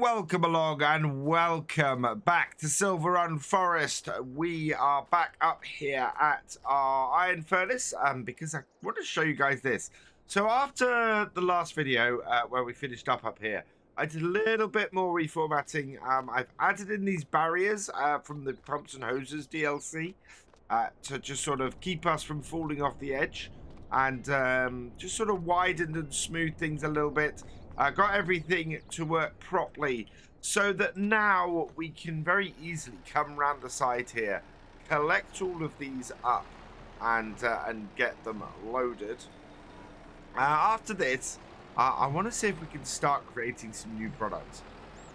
welcome along and welcome back to Silverrun Forest. We are back up here at our iron furnace because I want to show you guys this. So after the last video where we finished up here, I did a little bit more reformatting. I've added in these barriers from the Pumps and Hoses DLC to just sort of keep us from falling off the edge and just sort of widened and smoothed things a little bit. Got everything to work properly so that now we can very easily come around the side here, collect all of these up and get them loaded. After this, I want to see if we can start creating some new products.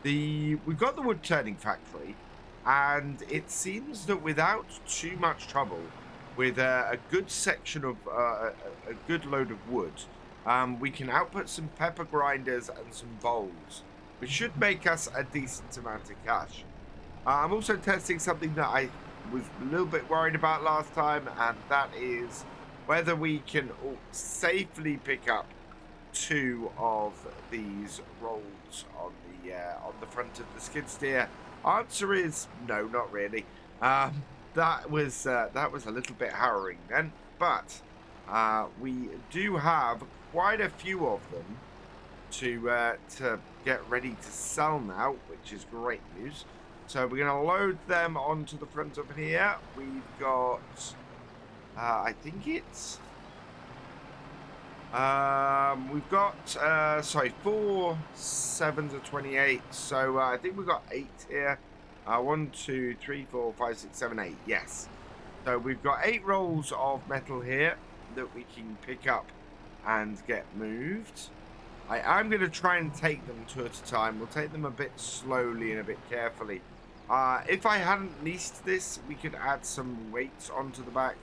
We've got the wood turning factory, and it seems that without too much trouble, with a good section of a good load of wood, we can output some pepper grinders and some bowls, which should make us a decent amount of cash. I'm also testing something that I was a little bit worried about last time, and that is whether we can safely pick up 2 of these rolls on the front of the skid steer. Answer is no, not really. That was a little bit harrowing then, but we do have quite a few of them to get ready to sell now, which is great news. So we're going to load them onto the front of here. We've got, I think it's, we've got, sorry, 4 7s of 28. So I think we've got 8 here. 1, 2, 3, 4, 5, 6, 7, 8. Yes. So we've got 8 rolls of metal here that we can pick up and get moved. I'm going to try and take them 2 at a time. We'll take them a bit slowly and a bit carefully. If I hadn't leased this, we could add some weights onto the back.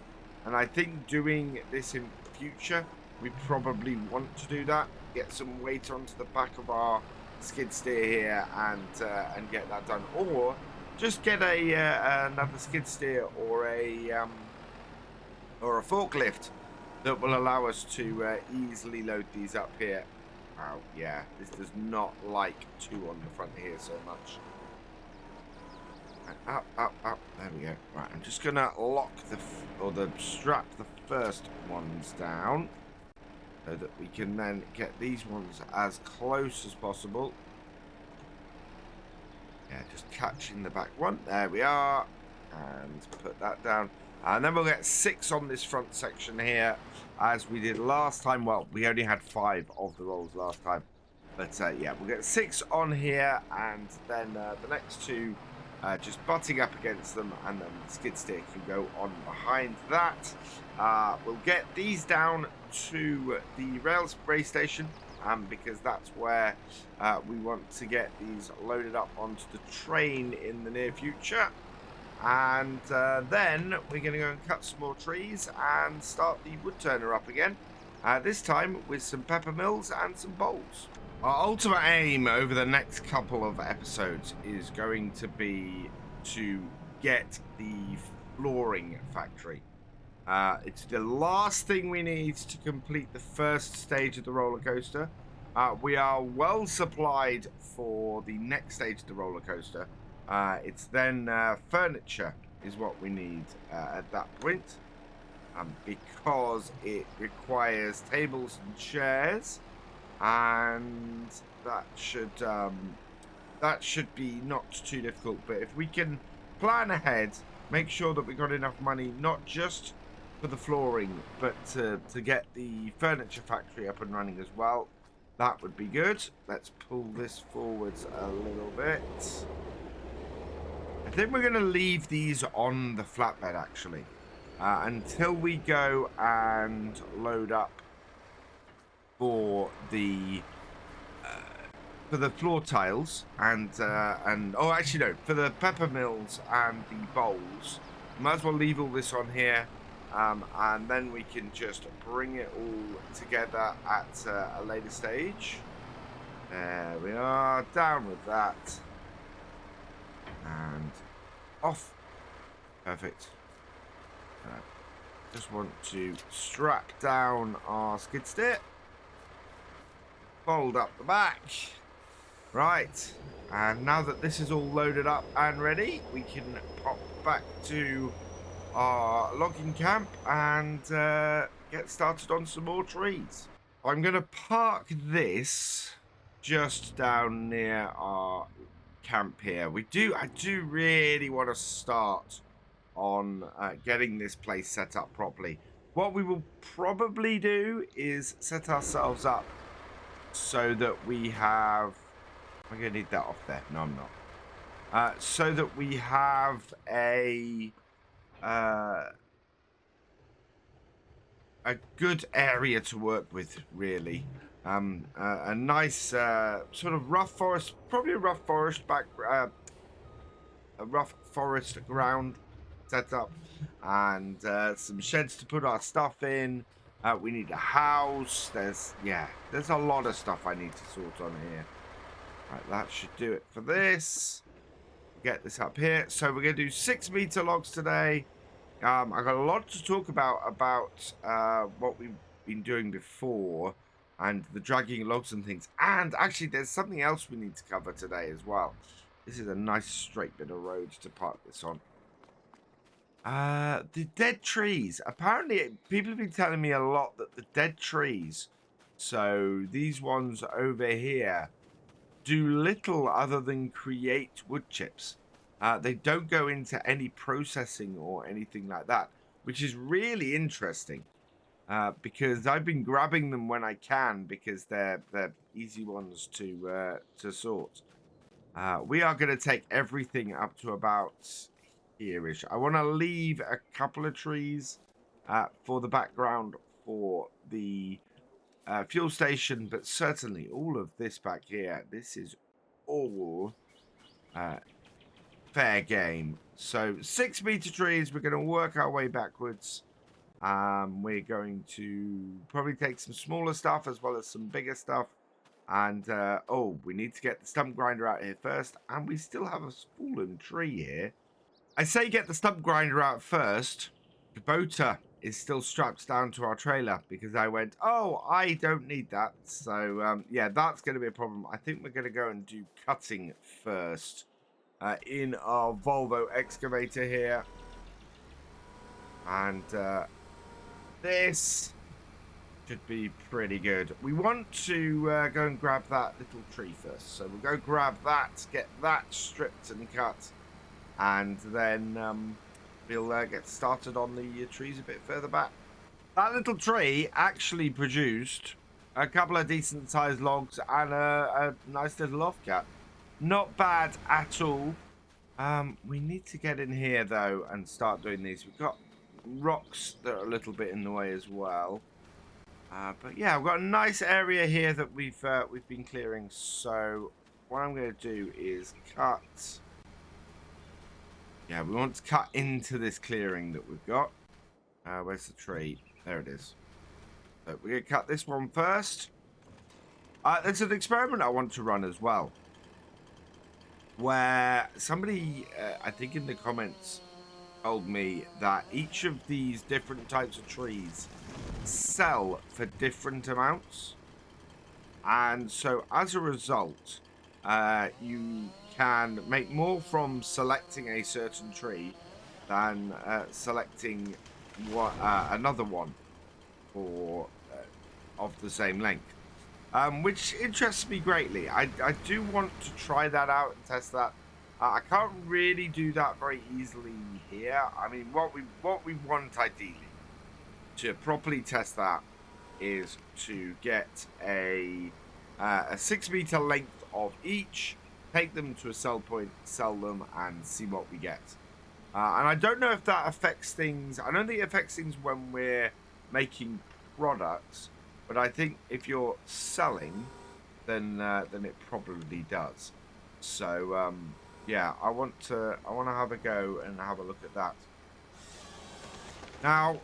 And I think doing this in future, we probably want to do that. Get some weight onto the back of our skid steer here and get that done. Or just get another skid steer or a forklift that will allow us to easily load these up here. Oh, yeah, this does not like 2 on the front here so much. And up. There we go. Right, I'm just going to lock strap the first ones down so that we can then get these ones as close as possible. Yeah, just catching the back one. There we are. And put that down. And then we'll get 6 on this front section here, as we did last time. Well, we only had 5 of the rolls last time. But, yeah, we'll get 6 on here, and then the next 2 just butting up against them, and then the skid steer can go on behind that. We'll get these down to the rail spray station, because that's where we want to get these loaded up onto the train in the near future. And then we're going to go and cut some more trees and start the wood turner up again. This time with some pepper mills and some bowls. Our ultimate aim over the next couple of episodes is going to be to get the flooring factory. It's the last thing we need to complete the first stage of the roller coaster. We are well supplied for the next stage of the roller coaster. It's then furniture is what we need at that point, because it requires tables and chairs, and that should be not too difficult. But if we can plan ahead, make sure that we got enough money not just for the flooring, but to get the furniture factory up and running as well, that would be good. Let's pull this forwards a little bit. I think we're going to leave these on the flatbed, actually, until we go and load up for the floor tiles and oh, actually no, for the pepper mills and the bowls. Might as well leave all this on here, and then we can just bring it all together at a later stage. There we are, down with that. And off. Perfect. Just want to strap down our skid steer. Fold up the back. Right. And now that this is all loaded up and ready, we can pop back to our logging camp and get started on some more trees. I'm going to park this just down near our camp here. I do really want to start on getting this place set up properly. What we will probably do is set ourselves up so that we have... I'm going to need that off there. No, I'm not. So that we have a good area to work with, really. A nice sort of rough forest, probably a rough forest a rough forest ground setup, and some sheds to put our stuff in. We need a house. There's a lot of stuff I need to sort on here. Right, that should do it for this. Get this up here. So we're going to do 6-meter logs today. I've got a lot to talk about what we've been doing before and the dragging logs and things. And actually, there's something else we need to cover today as well. This is a nice straight bit of road to park this on. The dead trees. Apparently, people have been telling me a lot that the dead trees, so these ones over here, do little other than create wood chips. They don't go into any processing or anything like that, which is really interesting because I've been grabbing them when I can because they're easy ones to sort. We are going to take everything up to about here-ish. I want to leave a couple of trees for the background for the fuel station, but certainly all of this back here, this is all fair game. So 6-meter trees, we're going to work our way backwards. We're going to probably take some smaller stuff as well as some bigger stuff. And, we need to get the stump grinder out here first. And we still have a fallen tree here. I say get the stump grinder out first. The boater is still strapped down to our trailer because I went, oh, I don't need that. So, yeah, that's going to be a problem. I think we're going to go and do cutting first in our Volvo excavator here. And this should be pretty good. We want to go and grab that little tree first. So we'll go grab that, get that stripped and cut. And then we'll get started on the trees a bit further back. That little tree actually produced a couple of decent sized logs and a nice little offcut. Not bad at all. We need to get in here though and start doing these. We've got rocks that are a little bit in the way as well. But yeah, we've got a nice area here that we've been clearing. So what I'm going to do is cut. Yeah, we want to cut into this clearing that we've got. Where's the tree? There it is. So we're going to cut this one first. There's an experiment I want to run as well. Where somebody, I think in the comments, told me that each of these different types of trees sell for different amounts. And so as a result, you can make more from selecting a certain tree than selecting another one for of the same length, which interests me greatly. I do want to try that out and test that. I can't really do that very easily here. I mean, what we want ideally to properly test that is to get a 6-meter length of each, take them to a sell point, sell them, and see what we get. And I don't know if that affects things. I don't think it affects things when we're making products, but I think if you're selling, then it probably does. So yeah, I want to have a go and have a look at that. Now,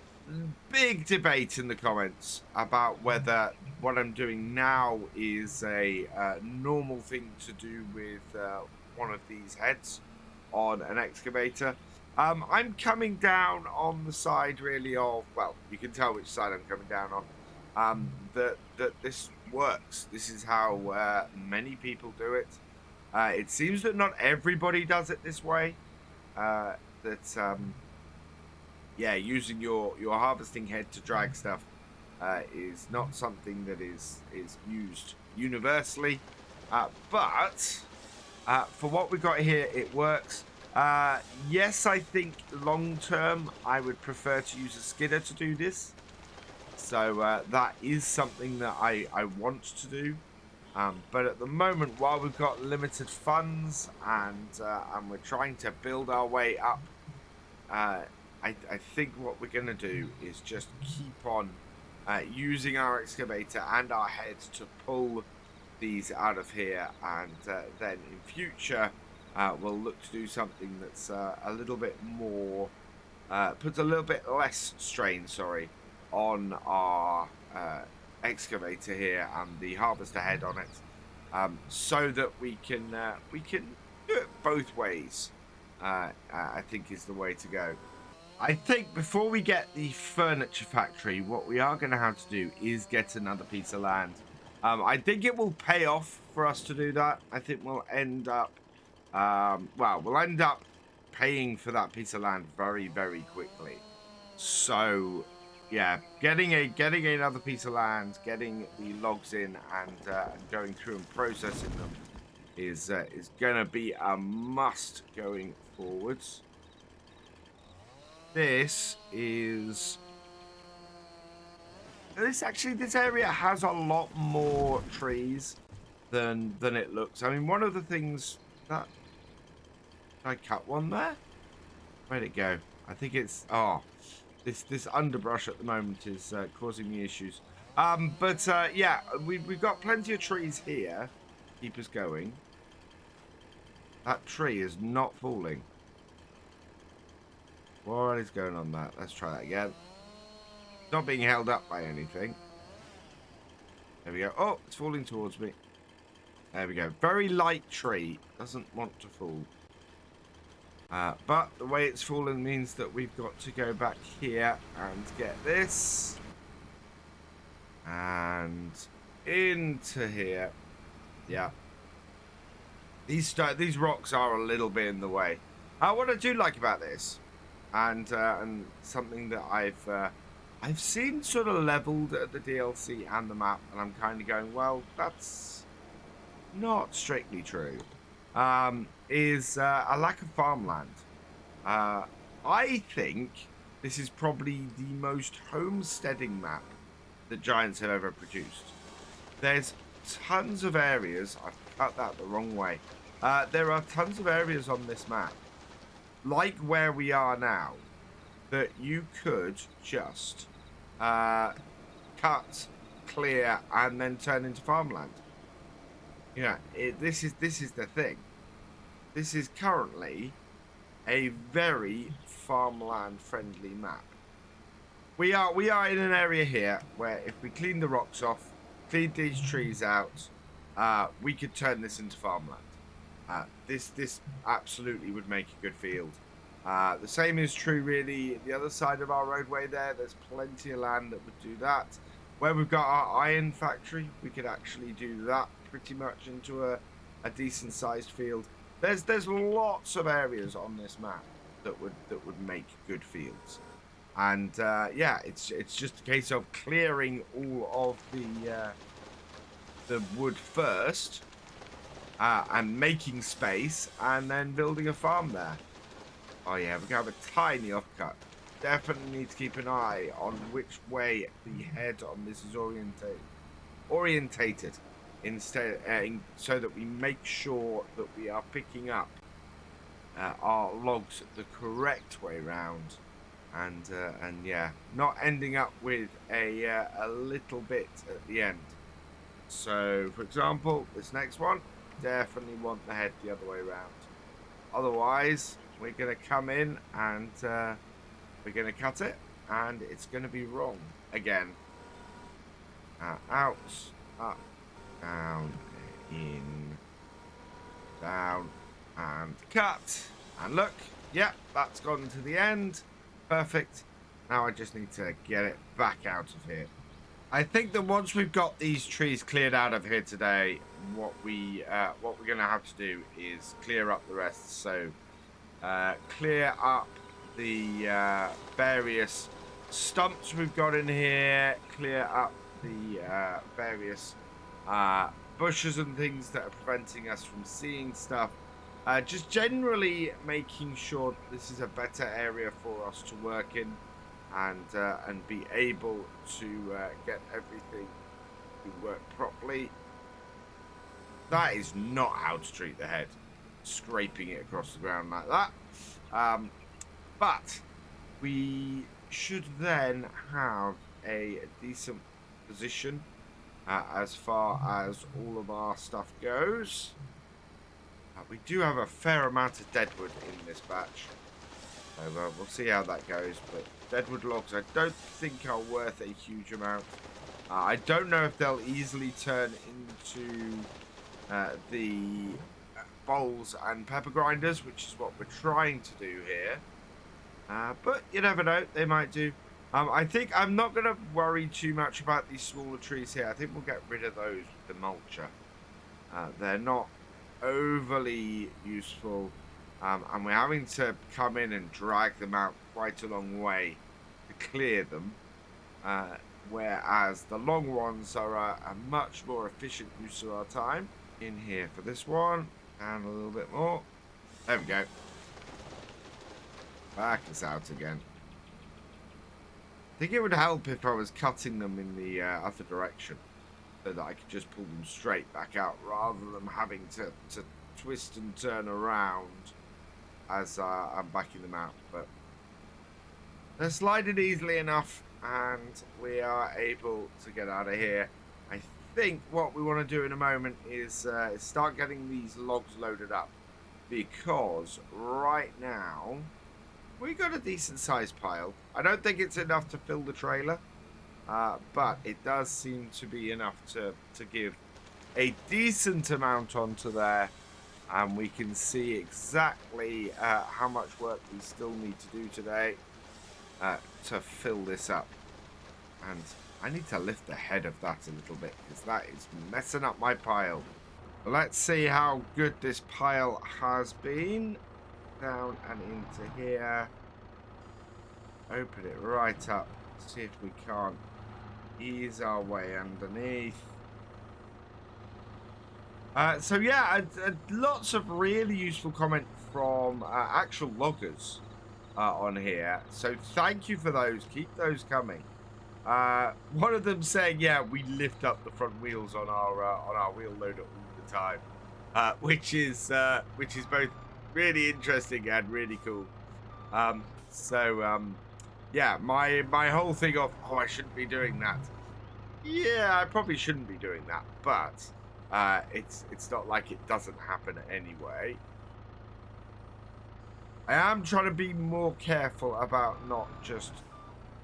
big debate in the comments about whether what I'm doing now is a normal thing to do with one of these heads on an excavator. I'm coming down on the side really of, well, you can tell which side I'm coming down on, that this works. This is how many people do it. It seems that not everybody does it this way. Yeah, using your harvesting head to drag stuff is not something that is used universally. But for what we've got here, it works. Yes, I think long term I would prefer to use a skidder to do this. So that is something that I want to do. But at the moment, while we've got limited funds and we're trying to build our way up, I think what we're going to do is just keep on using our excavator and our heads to pull these out of here, and then in future we'll look to do something that's a little bit more, puts a little bit less strain, on our excavator here and the harvester head on it, so that we can do it both ways. I think is the way to go. I think before we get the furniture factory, what we are going to have to do is get another piece of land. I think it will pay off for us to do that. I think we'll end up, we'll end up paying for that piece of land very, very quickly. So, yeah, getting another piece of land, getting the logs in, and going through and processing them is going to be a must going forwards. This area has a lot more trees than it looks. I mean, one of the things that, did I cut one there? Where'd it go? I think it's this underbrush at the moment is causing me issues. Yeah, we've got plenty of trees here. Keep us going. That tree is not falling. What is going on there? Let's try that again. Not being held up by anything. There we go. Oh, it's falling towards me. There we go. Very light tree. Doesn't want to fall. But the way it's fallen means that we've got to go back here and get this. And into here. Yeah. These rocks are a little bit in the way. What I do like about this, and something that I've seen sort of leveled at the DLC and the map, and I'm kind of going, well, that's not strictly true, is a lack of farmland. I think this is probably the most homesteading map that Giants have ever produced. There's tons of areas, I've cut that the wrong way, there are tons of areas on this map, like where we are now, that you could just cut, clear, and then turn into farmland. You know, this is the thing. This is currently a very farmland friendly map. We are in an area here where if we clean the rocks off, clean these trees out, we could turn this into farmland. This absolutely would make a good field. The same is true really the other side of our roadway there. There's plenty of land that would do that. Where we've got our iron factory, we could actually do that pretty much into a decent sized field. There's lots of areas on this map that would make good fields. And yeah, it's just a case of clearing all of the wood first, and making space, and then building a farm there. Oh yeah, we're gonna have a tiny offcut. Definitely need to keep an eye on which way the head on this is orientated, instead, so that we make sure that we are picking up our logs the correct way round, and yeah, not ending up with a little bit at the end. So, for example, this next one, definitely want the head the other way around. Otherwise, we're going to come in and we're going to cut it, and it's going to be wrong again. Out, up, down, in, down, and cut. And look, yeah, that's gone to the end. Perfect. Now I just need to get it back out of here. I think that once we've got these trees cleared out of here today, what we're gonna have to do is clear up the rest. So clear up the various stumps we've got in here, clear up the various bushes and things that are preventing us from seeing stuff. Just generally making sure that this is a better area for us to work in, and be able to get everything to work properly. That is not how to treat the head, scraping it across the ground like that. But we should then have a decent position as far as all of our stuff goes. We do have a fair amount of deadwood in this batch, so we'll see how that goes. But deadwood logs I don't think are worth a huge amount. I don't know if they'll easily turn into the bowls and pepper grinders, which is what we're trying to do here. But you never know, they might do. I think I'm not going to worry too much about these smaller trees here. I think we'll get rid of those with the mulcher. They're not overly useful, and we're having to come in and drag them out quite a long way to clear them, whereas the long ones are a much more efficient use of our time. In here for this one, and a little bit more. There we go. Back us out again. I think it would help if I was cutting them in the other direction, so that I could just pull them straight back out rather than having to twist and turn around as I'm backing them out. But they're sliding easily enough, and we are able to get out of here. I think what we want to do in a moment is start getting these logs loaded up, because right now we got a decent sized pile. I don't think it's enough to fill the trailer, but it does seem to be enough to give a decent amount onto there, and we can see exactly how much work we still need to do today to fill this up. And I need to lift the head of that a little bit, because that is messing up my pile. Let's see how good this pile has been. Down and into here. Open it right up. See if we can't ease our way underneath. So yeah, lots of really useful comment from actual loggers on here. So thank you for those. Keep those coming. One of them saying, yeah, we lift up the front wheels on our wheel loader all the time, which is both really interesting and really cool. Yeah, my whole thing of, oh, I shouldn't be doing that. Yeah, I probably shouldn't be doing that, but it's not like it doesn't happen anyway. I am trying to be more careful about not just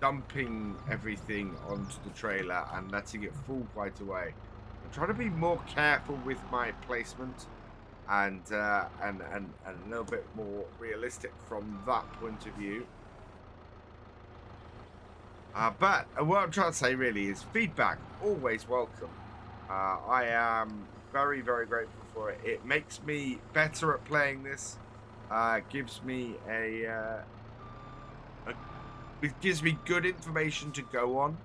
dumping everything onto the trailer and letting it fall quite away. I'm trying to be more careful with my placement, and a little bit more realistic from that point of view. But what I'm trying to say really is feedback always welcome. I am very, very grateful for it. It makes me better at playing this. Gives me it gives me good information to go on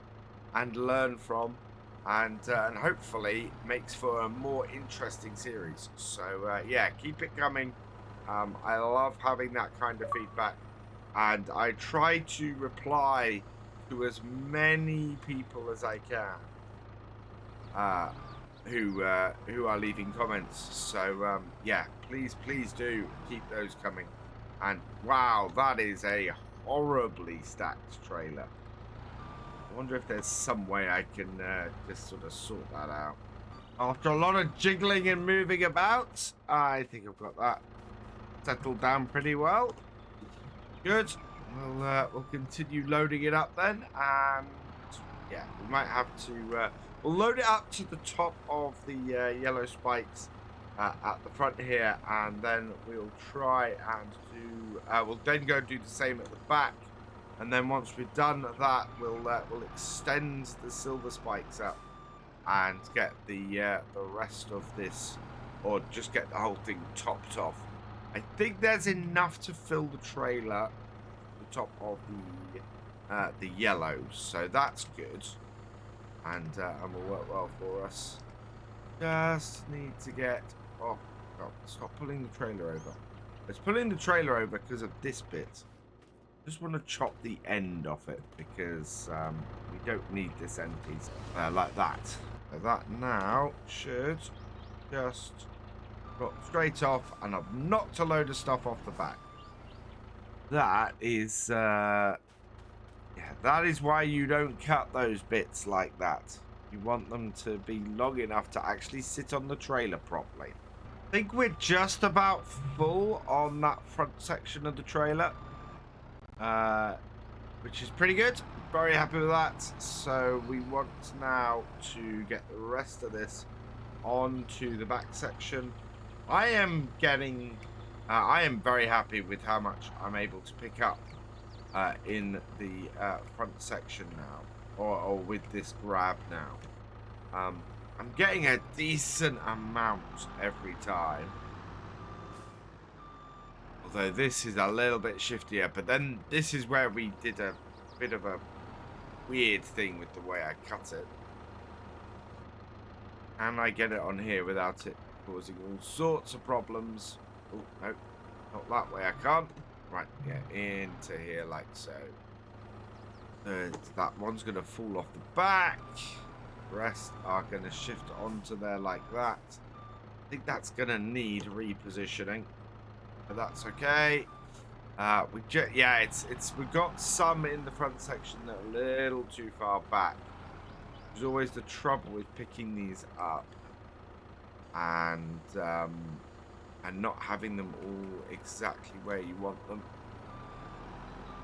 and learn from, and hopefully makes for a more interesting series. So yeah, keep it coming. I love having that kind of feedback, and I try to reply to as many people as I can who are leaving comments. So yeah, please do keep those coming. And wow, that is a horribly stacked trailer. I wonder if there's some way I can just sort of sort that out. After a lot of jiggling and moving about, I think I've got that settled down pretty well. Good. We'll continue loading it up then, and yeah, we might have to we'll load it up to the top of the yellow spikes at the front here, and then we'll try and do we'll then go do the same at the back And then once we've done that, we'll extend the silver spikes up and get the rest of this, or just get the whole thing topped off. I think there's enough to fill the trailer, the top of the yellows, so that's good, and will work well for us. Just need to get. Oh God! Stop pulling the trailer over. It's pulling the trailer over because of this bit. Just want to chop the end off it because we don't need this end piece like that. So that now should just got straight off, and I've knocked a load of stuff off the back. That is yeah, that is why you don't cut those bits like that. You want them to be long enough to actually sit on the trailer properly. I think we're just about full on that front section of the trailer. Which is pretty good. Very happy with that. So we want now to get the rest of this onto the back section. I am very happy with how much I'm able to pick up in the front section now, or with this grab now. I'm getting a decent amount every time. Although this is a little bit shiftier, but then this is where we did a bit of a weird thing with the way I cut it. Can I get it on here without it causing all sorts of problems? Oh, no, not that way, I can't. Right, yeah, into here like so. That one's going to fall off the back. The rest are going to shift onto there like that. I think that's going to need repositioning. But that's okay. We've got some in the front section that are a little too far back. There's always the trouble with picking these up and not having them all exactly where you want them.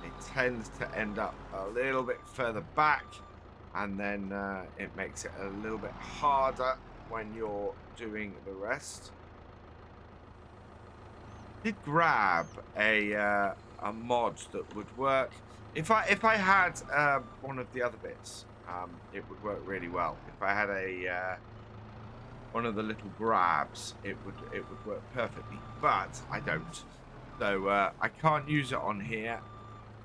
It tends to end up a little bit further back, and then it makes it a little bit harder when you're doing the rest. Did grab a mod that would work if I had one of the other bits. It would work really well. If I had a one of the little grabs, it would work perfectly. But I don't, so I can't use it on here.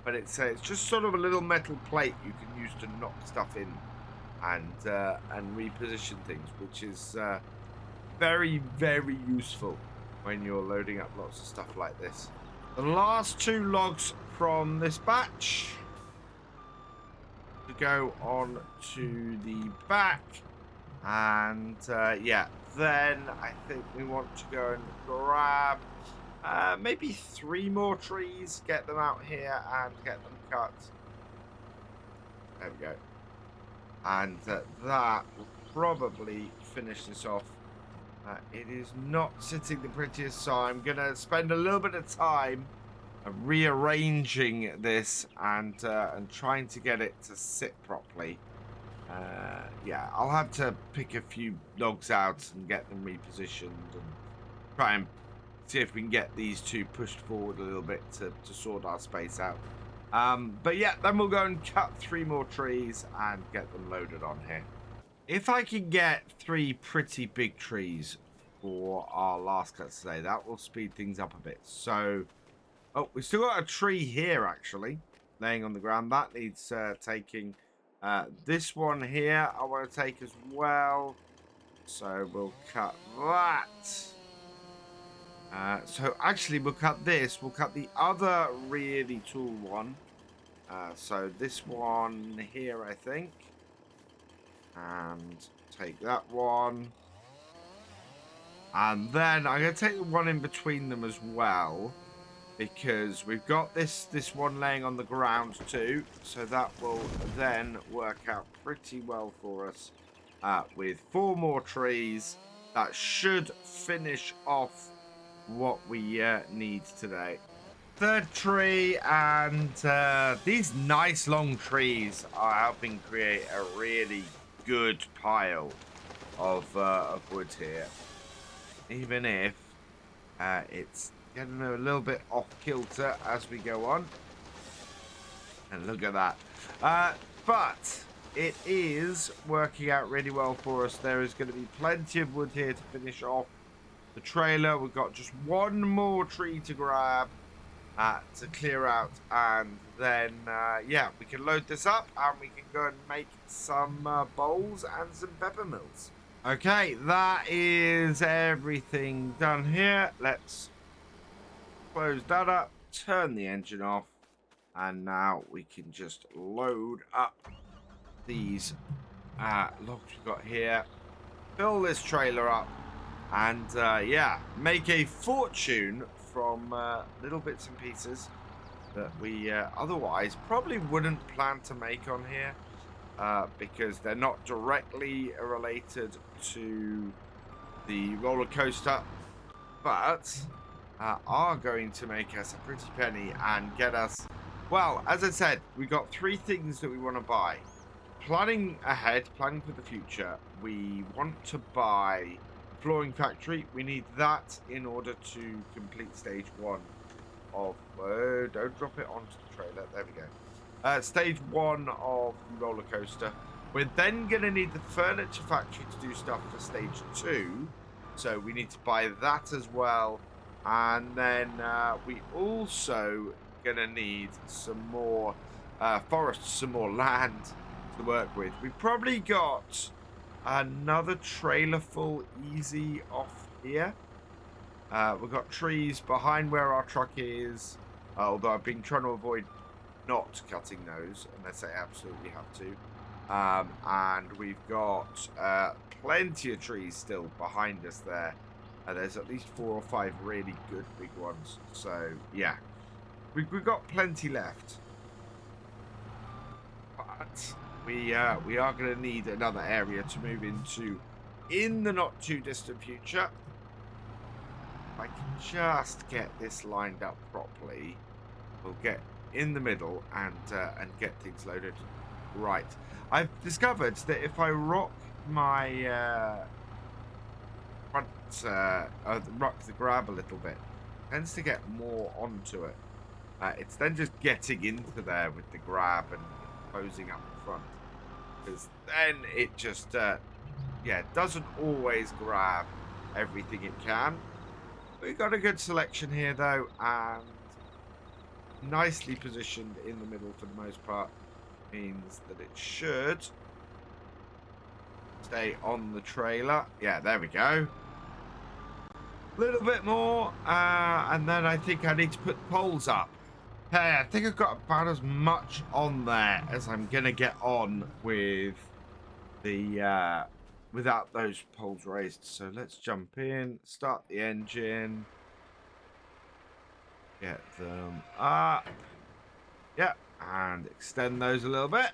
But it's just sort of a little metal plate you can use to knock stuff in and reposition things, which is very, very useful when you're loading up lots of stuff like this. The last 2 logs from this batch to go on to the back, and yeah, then I think we want to go and grab maybe 3 more trees, get them out here and get them cut. There we go. And that will probably finish this off. It is not sitting the prettiest, so I'm going to spend a little bit of time rearranging this and trying to get it to sit properly. Yeah, I'll have to pick a few logs out and get them repositioned and try and see if we can get these 2 pushed forward a little bit to sort our space out. But yeah, then we'll go and cut 3 more trees and get them loaded on here. If I can get 3 pretty big trees for our last cuts today, that will speed things up a bit. So, oh, we've still got a tree here, actually, laying on the ground. That needs taking. This one here, I want to take as well. So we'll cut that. So actually, we'll cut this. We'll cut the other really tall one. So this one here, I think. And take that one. And then I'm going to take the one in between them as well, because we've got this one laying on the ground too, so that will then work out pretty well for us with 4 more trees. That should finish off what we need today. 3rd tree, and these nice long trees are helping create a really good pile of wood here, even if it's getting a little bit off kilter as we go on. And look at that. But it is working out really well for us. There is going to be plenty of wood here to finish off the trailer. We've got just one more tree to grab to clear out, and then yeah, we can load this up and we can go and make some bowls and some pepper mills. Okay, that is everything done here. Let's close that up, turn the engine off, and now we can just load up these logs we've got here, fill this trailer up, and yeah, make a fortune from little bits and pieces that we otherwise probably wouldn't plan to make on here, because they're not directly related to the roller coaster, but are going to make us a pretty penny and get us, well, as I said, we got 3 things that we want to buy. Planning ahead, planning for the future, we want to buy a flooring factory. We need that in order to complete stage 1 of, don't drop it onto the trailer, there we go. Stage 1 of the roller coaster. We're then going to need the furniture factory to do stuff for stage 2, so we need to buy that as well. And then we also going to need some more forests, some more land to work with. We've probably got another trailer full easy off here. We've got trees behind where our truck is, although I've been trying to avoid not cutting those unless I absolutely have to. And we've got plenty of trees still behind us there. There's at least 4 or 5 really good big ones. So yeah, we've got plenty left. But we are going to need another area to move into in the not too distant future. If I can just get this lined up properly, we'll get in the middle and get things loaded. Right. I've discovered that if I rock my front, rock the grab a little bit, it tends to get more onto it. It's then just getting into there with the grab and closing up the front, because then it just yeah, doesn't always grab everything it can. We've got a good selection here though, and nicely positioned in the middle for the most part. Means that it should stay on the trailer. Yeah, there we go. A little bit more, and then I think I need to put poles up. Hey, I think I've got about as much on there as I'm gonna get on with the without those poles raised. So let's jump in, start the engine, get them up. Yeah. And extend those a little bit,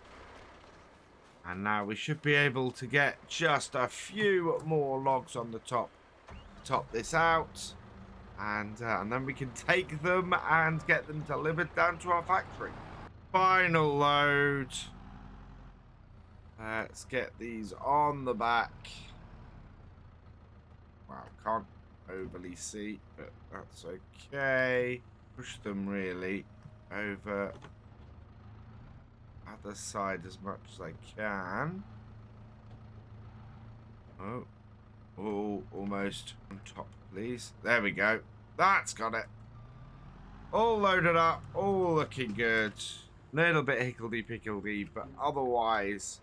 and now we should be able to get just a few more logs on the top to top this out, and then we can take them and get them delivered down to our factory. Final load. Let's get these on the back. Wow, can't overly see, but that's okay. Push them really over other side as much as I can. Oh, almost on top, please. There we go. That's got it. All loaded up, all looking good. Little bit hickledy-pickledy, but otherwise,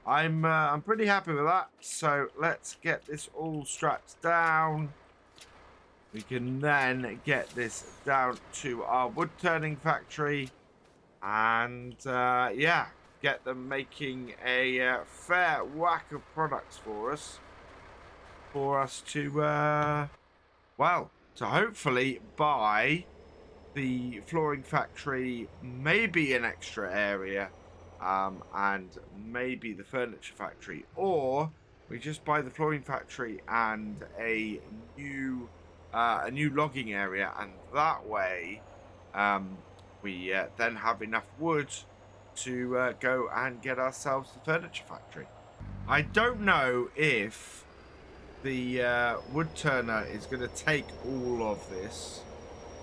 I'm pretty happy with that. So let's get this all strapped down. We can then get this down to our wood turning factory. And yeah, get them making a fair whack of products for us to well, to hopefully buy the flooring factory, maybe an extra area, and maybe the furniture factory, or we just buy the flooring factory and a new logging area, and that way we then have enough wood to go and get ourselves the furniture factory. I don't know if the wood turner is going to take all of this.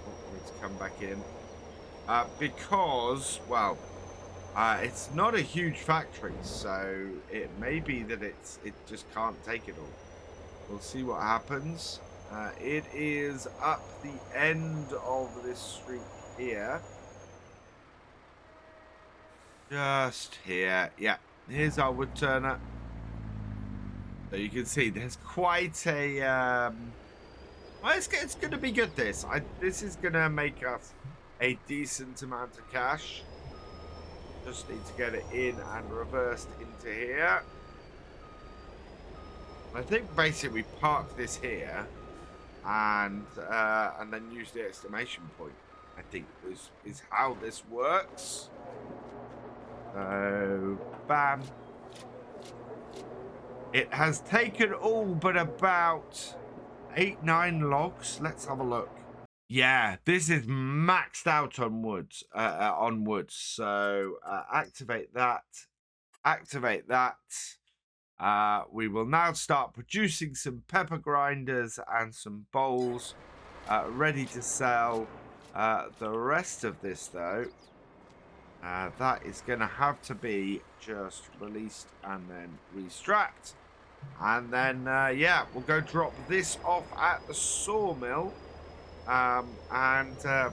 Oh, I need to come back in. Because, well, It's not a huge factory, so it may be that it just can't take it all. We'll see what happens. It is up the end of this street here. Just here. Yeah, here's our wood turner. So you can see there's quite a... well, it's going to be good, this. This is going to make us a decent amount of cash. Just need to get it in and reversed into here. I think basically we park this here and then use the exclamation point. I think is how this works. So bam. It has taken all but about 8-9 logs. Let's have a look. Yeah, this is maxed out on woods. So activate that. Activate that. We will now start producing some pepper grinders and some bowls ready to sell. The rest of this, though, that is going to have to be just released and then restrapped. And then, yeah, we'll go drop this off at the sawmill. And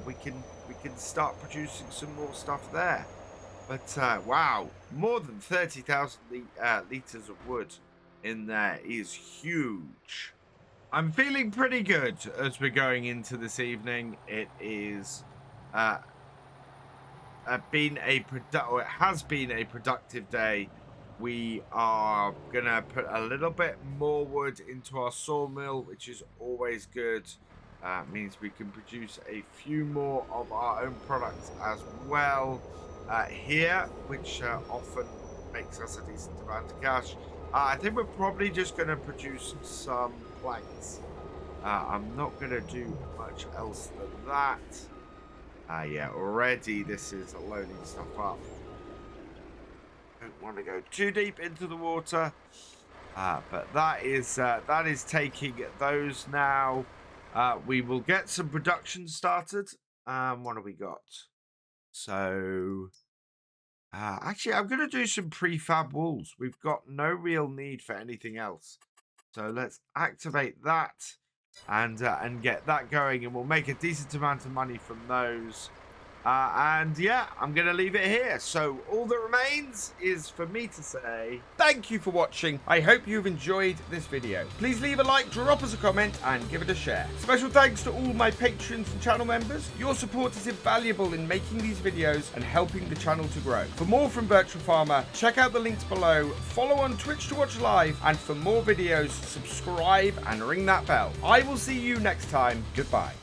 we can start producing some more stuff there. But wow, more than 30,000 liters of wood in there is huge. I'm feeling pretty good as we're going into this evening. It is it has been a productive day. We are gonna put a little bit more wood into our sawmill, which is always good. Means we can produce a few more of our own products as well here, which often makes us a decent amount of cash. I think we're probably just going to produce some planks. I'm not going to do much else than that. Yeah, already this is loading stuff up. Don't want to go too deep into the water, but that is taking those now. We will get some production started. What have we got? So, actually, I'm going to do some prefab walls. We've got no real need for anything else. So let's activate that and get that going, and we'll make a decent amount of money from those. And yeah, I'm going to leave it here. So all that remains is for me to say thank you for watching. I hope you've enjoyed this video. Please leave a like, drop us a comment, and give it a share. Special thanks to all my patrons and channel members. Your support is invaluable in making these videos and helping the channel to grow. For more from Virtual Farmer, check out the links below, follow on Twitch to watch live, and for more videos, subscribe and ring that bell. I will see you next time. Goodbye.